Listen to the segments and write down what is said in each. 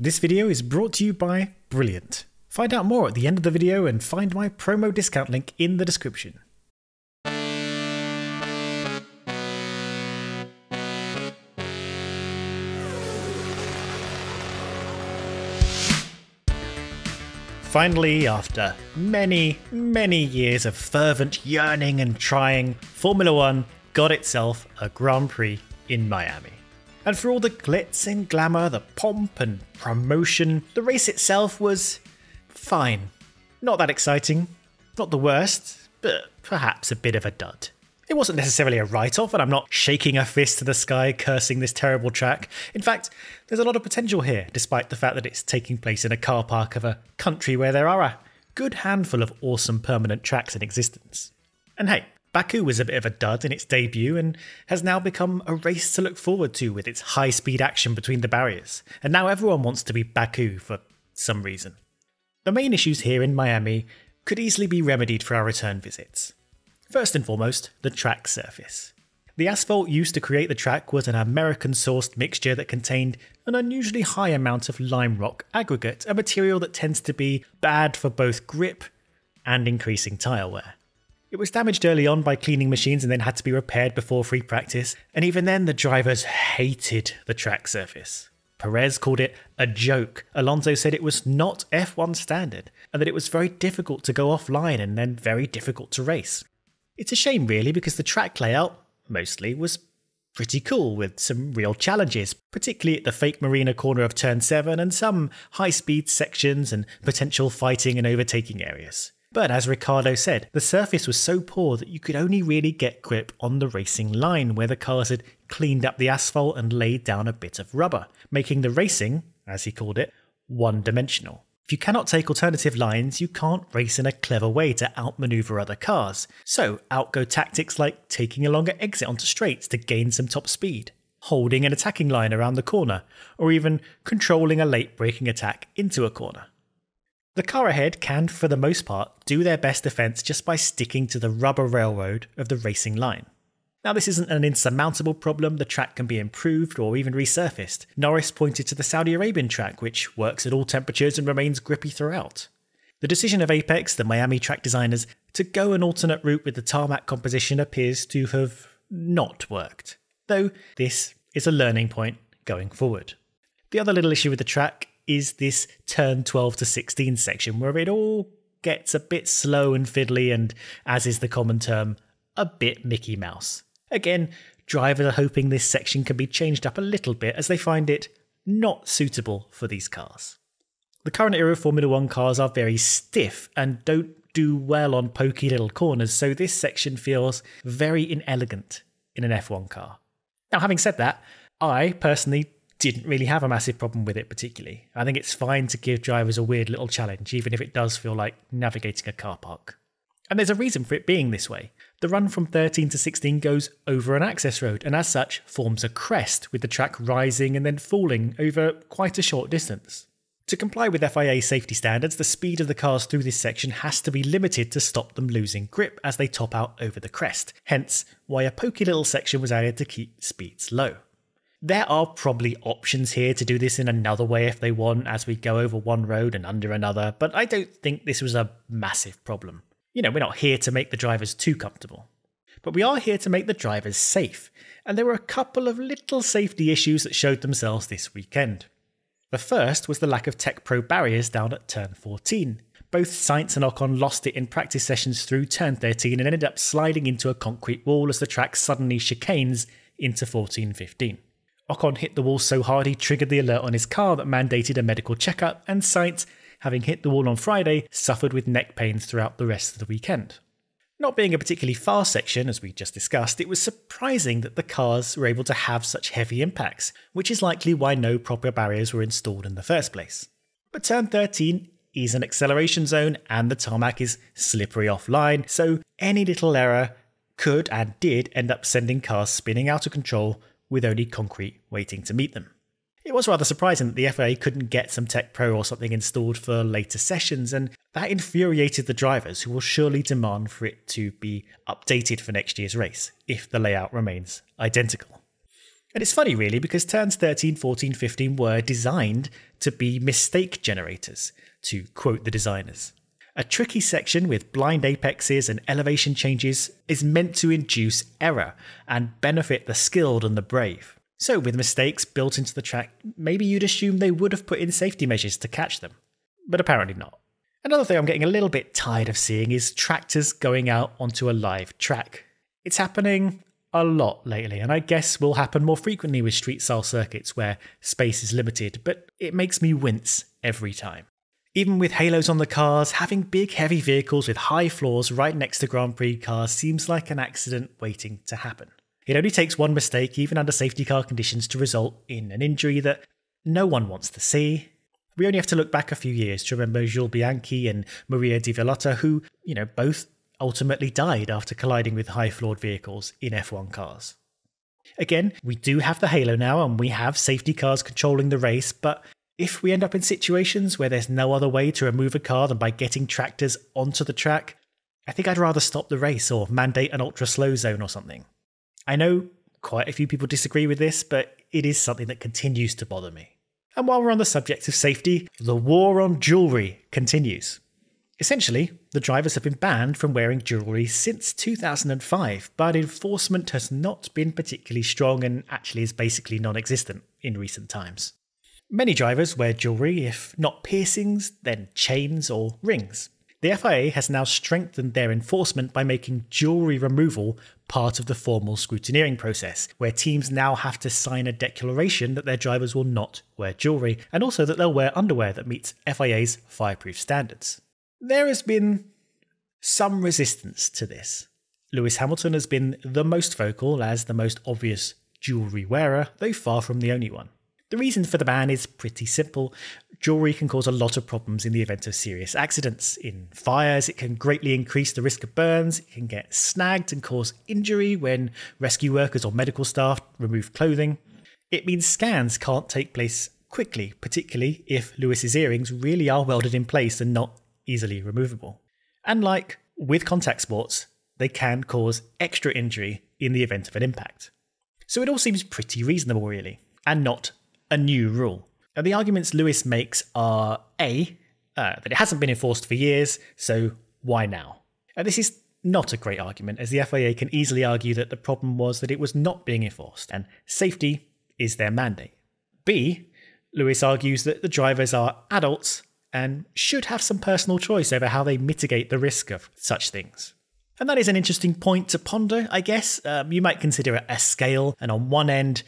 This video is brought to you by Brilliant. Find out more at the end of the video and find my promo discount link in the description. Finally, after many years of fervent yearning and trying, Formula One got itself a Grand Prix in Miami. And for all the glitz and glamour, the pomp and promotion, the race itself was fine. Not that exciting, not the worst, but perhaps a bit of a dud. It wasn't necessarily a write-off, and I'm not shaking a fist to the sky cursing this terrible track. In fact, there's a lot of potential here, despite the fact that it's taking place in a car park of a country where there are a good handful of awesome permanent tracks in existence. And hey, Baku was a bit of a dud in its debut and has now become a race to look forward to with its high-speed action between the barriers, and now everyone wants to be Baku for some reason. The main issues here in Miami could easily be remedied for our return visits. First and foremost, the track surface. The asphalt used to create the track was an American-sourced mixture that contained an unusually high amount of lime rock aggregate, a material that tends to be bad for both grip and increasing tyre wear. It was damaged early on by cleaning machines and then had to be repaired before free practice, and even then the drivers hated the track surface. Perez called it a joke. Alonso said it was not F1 standard, and that it was very difficult to go offline and then very difficult to race. It's a shame really, because the track layout, mostly, was pretty cool with some real challenges, particularly at the fake marina corner of Turn 7 and some high-speed sections and potential fighting and overtaking areas. But as Ricciardo said, the surface was so poor that you could only really get grip on the racing line, where the cars had cleaned up the asphalt and laid down a bit of rubber, making the racing, as he called it, one-dimensional. If you cannot take alternative lines, you can't race in a clever way to outmaneuver other cars. So out go tactics like taking a longer exit onto straights to gain some top speed, holding an attacking line around the corner, or even controlling a late braking attack into a corner. The car ahead can, for the most part, do their best defence just by sticking to the rubber railroad of the racing line. Now, this isn't an insurmountable problem. The track can be improved or even resurfaced. Norris pointed to the Saudi Arabian track, which works at all temperatures and remains grippy throughout. The decision of Apex, the Miami track designers, to go an alternate route with the tarmac composition appears to have not worked, though this is a learning point going forward. The other little issue with the track is this turn 12 to 16 section, where it all gets a bit slow and fiddly and, as is the common term, a bit Mickey Mouse. Again, drivers are hoping this section can be changed up a little bit as they find it not suitable for these cars. The current era of Formula One cars are very stiff and don't do well on pokey little corners, so this section feels very inelegant in an F1 car. Now, having said that, I personally didn't really have a massive problem with it particularly. I think it's fine to give drivers a weird little challenge, even if it does feel like navigating a car park. And there's a reason for it being this way. The run from 13 to 16 goes over an access road, and as such forms a crest, with the track rising and then falling over quite a short distance. To comply with FIA safety standards, the speed of the cars through this section has to be limited to stop them losing grip as they top out over the crest, hence why a pokey little section was added to keep speeds low. There are probably options here to do this in another way if they want, as we go over one road and under another, but I don't think this was a massive problem. You know, we're not here to make the drivers too comfortable. But we are here to make the drivers safe, and there were a couple of little safety issues that showed themselves this weekend. The first was the lack of Tech Pro barriers down at turn 14. Both Sainz and Ocon lost it in practice sessions through turn 13 and ended up sliding into a concrete wall as the track suddenly chicanes into 14-15. Ocon hit the wall so hard he triggered the alert on his car that mandated a medical checkup, and Sainz, having hit the wall on Friday, suffered with neck pains throughout the rest of the weekend. Not being a particularly fast section, as we just discussed, it was surprising that the cars were able to have such heavy impacts, which is likely why no proper barriers were installed in the first place. But turn 13 is an acceleration zone and the tarmac is slippery offline, so any little error could and did end up sending cars spinning out of control with only concrete waiting to meet them. It was rather surprising that the FIA couldn't get some Tech Pro or something installed for later sessions, and that infuriated the drivers, who will surely demand for it to be updated for next year's race, if the layout remains identical. And it's funny really because turns 13, 14, 15 were designed to be mistake generators, to quote the designers. A tricky section with blind apexes and elevation changes is meant to induce error and benefit the skilled and the brave. So with mistakes built into the track, maybe you'd assume they would have put in safety measures to catch them. But apparently not. Another thing I'm getting a little bit tired of seeing is tractors going out onto a live track. It's happening a lot lately, and I guess will happen more frequently with street-style circuits where space is limited, but it makes me wince every time. Even with halos on the cars, having big heavy vehicles with high floors right next to Grand Prix cars seems like an accident waiting to happen. It only takes one mistake, even under safety car conditions, to result in an injury that no one wants to see. We only have to look back a few years to remember Jules Bianchi and Maria Di Villota, who, both ultimately died after colliding with high-floored vehicles in F1 cars. Again, we do have the halo now and we have safety cars controlling the race, but if we end up in situations where there's no other way to remove a car than by getting tractors onto the track, I think I'd rather stop the race or mandate an ultra-slow zone or something. I know quite a few people disagree with this, but it is something that continues to bother me. And while we're on the subject of safety, the war on jewellery continues. Essentially, the drivers have been banned from wearing jewellery since 2005, but enforcement has not been particularly strong and actually is basically non-existent in recent times. Many drivers wear jewellery, if not piercings, then chains or rings. The FIA has now strengthened their enforcement by making jewellery removal part of the formal scrutineering process, where teams now have to sign a declaration that their drivers will not wear jewellery, and also that they'll wear underwear that meets FIA's fireproof standards. There has been some resistance to this. Lewis Hamilton has been the most vocal as the most obvious jewellery wearer, though far from the only one. The reason for the ban is pretty simple. Jewellery can cause a lot of problems in the event of serious accidents. In fires, it can greatly increase the risk of burns, it can get snagged and cause injury when rescue workers or medical staff remove clothing. It means scans can't take place quickly, particularly if Lewis's earrings really are welded in place and not easily removable. And like with contact sports, they can cause extra injury in the event of an impact. So it all seems pretty reasonable really, and not a new rule. And the arguments Lewis makes are A, that it hasn't been enforced for years, so why now? And this is not a great argument, as the FIA can easily argue that the problem was that it was not being enforced, and safety is their mandate. B, Lewis argues that the drivers are adults and should have some personal choice over how they mitigate the risk of such things. And that is an interesting point to ponder, I guess. You might consider it a scale, and on one end,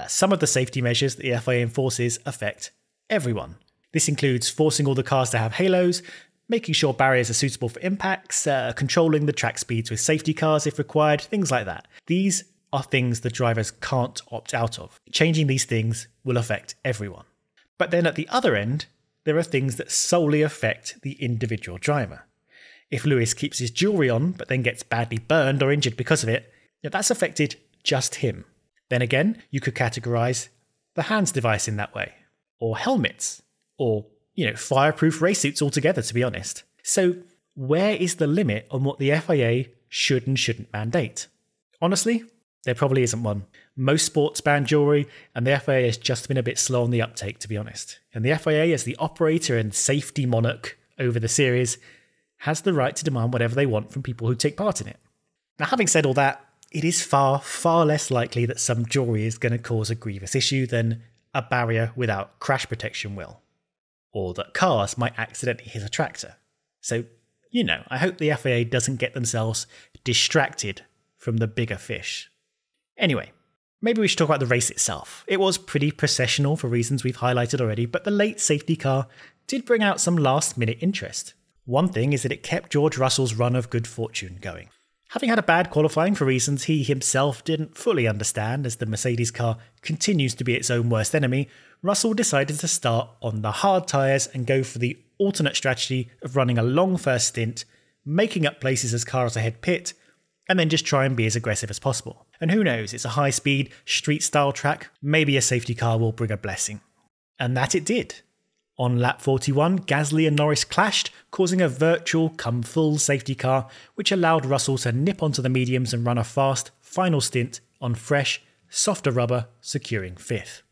some of the safety measures that the FIA enforces affect everyone. This includes forcing all the cars to have halos, making sure barriers are suitable for impacts, controlling the track speeds with safety cars if required, things like that. These are things the drivers can't opt out of. Changing these things will affect everyone. But then at the other end, there are things that solely affect the individual driver. If Lewis keeps his jewellery on but then gets badly burned or injured because of it, that's affected just him. Then again, you could categorise the hands device in that way, or helmets, or, fireproof race suits altogether, to be honest. So where is the limit on what the FIA should and shouldn't mandate? Honestly, there probably isn't one. Most sports ban jewellery, and the FIA has just been a bit slow on the uptake, to be honest. And the FIA, as the operator and safety monarch over the series, has the right to demand whatever they want from people who take part in it. Now, having said all that, it is far, far less likely that some jewellery is going to cause a grievous issue than a barrier without crash protection will, or that cars might accidentally hit a tractor. So, I hope the FIA doesn't get themselves distracted from the bigger fish. Anyway, maybe we should talk about the race itself. It was pretty processional for reasons we've highlighted already, but the late safety car did bring out some last-minute interest. One thing is that it kept George Russell's run of good fortune going. Having had a bad qualifying for reasons he himself didn't fully understand, as the Mercedes car continues to be its own worst enemy, Russell decided to start on the hard tyres and go for the alternate strategy of running a long first stint, making up places as cars ahead pit, and then just try and be as aggressive as possible. And who knows, it's a high-speed, street-style track, maybe a safety car will bring a blessing. And that it did. On lap 41, Gasly and Norris clashed, causing a virtual full safety car, which allowed Russell to nip onto the mediums and run a fast, final stint on fresh, softer rubber securing 5th.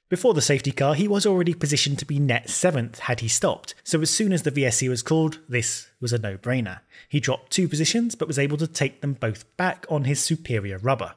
Before the safety car, he was already positioned to be net 7th had he stopped, so as soon as the VSC was called, this was a no-brainer. He dropped 2 positions, but was able to take them both back on his superior rubber.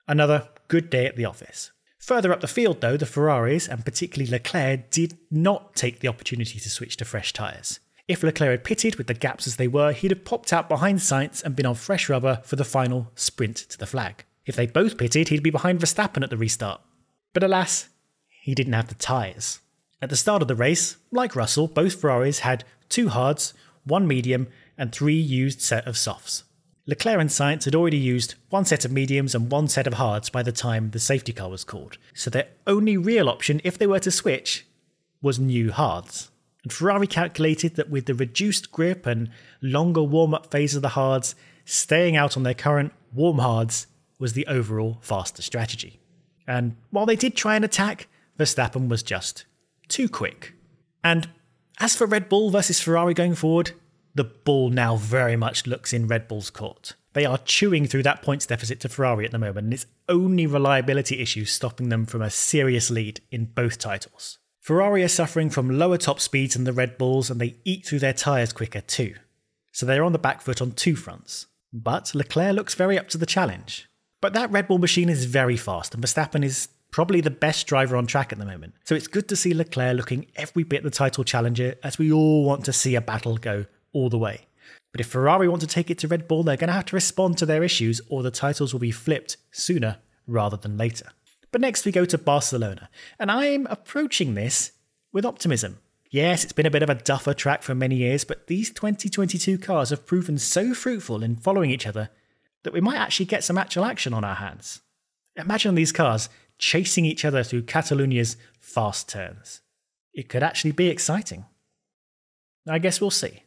Another good day at the office. Further up the field though, the Ferraris, and particularly Leclerc, did not take the opportunity to switch to fresh tyres. If Leclerc had pitted with the gaps as they were, he'd have popped out behind Sainz and been on fresh rubber for the final sprint to the flag. If they both pitted, he'd be behind Verstappen at the restart. But alas, he didn't have the tyres. At the start of the race, like Russell, both Ferraris had 2 hards, 1 medium and 3 used set of softs. Leclerc and Sainz had already used 1 set of mediums and 1 set of hards by the time the safety car was called, so their only real option if they were to switch was new hards. And Ferrari calculated that with the reduced grip and longer warm-up phase of the hards, staying out on their current warm hards was the overall faster strategy. And while they did try and attack, Verstappen was just too quick. And as for Red Bull versus Ferrari going forward, the ball now very much looks in Red Bull's court. They are chewing through that points deficit to Ferrari at the moment, and it's only reliability issues stopping them from a serious lead in both titles. Ferrari are suffering from lower top speeds than the Red Bulls, and they eat through their tyres quicker too. So they're on the back foot on 2 fronts. But Leclerc looks very up to the challenge. But that Red Bull machine is very fast, and Verstappen is probably the best driver on track at the moment. So it's good to see Leclerc looking every bit the title challenger, as we all want to see a battle go all the way. But if Ferrari want to take it to Red Bull, they're going to have to respond to their issues, or the titles will be flipped sooner rather than later. But next we go to Barcelona, and I'm approaching this with optimism. Yes, it's been a bit of a duffer track for many years, but these 2022 cars have proven so fruitful in following each other that we might actually get some actual action on our hands. Imagine these cars chasing each other through Catalonia's fast turns. It could actually be exciting. I guess we'll see.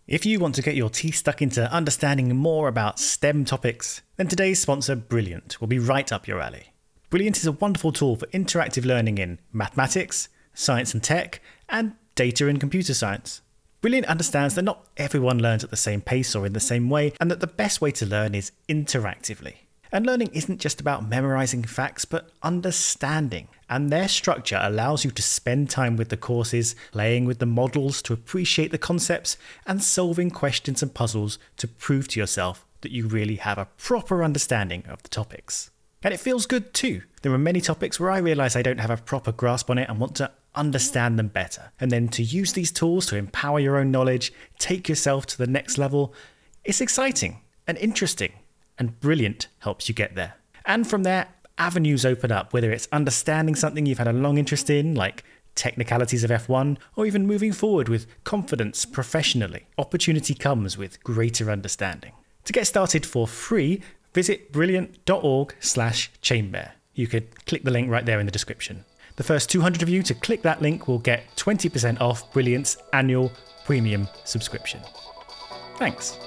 If you want to get your teeth stuck into understanding more about STEM topics, then today's sponsor, Brilliant, will be right up your alley. Brilliant is a wonderful tool for interactive learning in mathematics, science and tech, and data and computer science. Brilliant understands that not everyone learns at the same pace or in the same way, and that the best way to learn is interactively. And learning isn't just about memorizing facts, but understanding. And their structure allows you to spend time with the courses, playing with the models to appreciate the concepts, and solving questions and puzzles to prove to yourself that you really have a proper understanding of the topics. And it feels good too. There are many topics where I realise I don't have a proper grasp on it and want to understand them better. And then to use these tools to empower your own knowledge, take yourself to the next level, it's exciting and interesting. And Brilliant helps you get there. And from there, avenues open up, whether it's understanding something you've had a long interest in, like technicalities of F1, or even moving forward with confidence professionally. Opportunity comes with greater understanding. To get started for free, visit brilliant.org/chainbear. You could click the link right there in the description. The first 200 of you to click that link will get 20% off Brilliant's annual premium subscription. Thanks.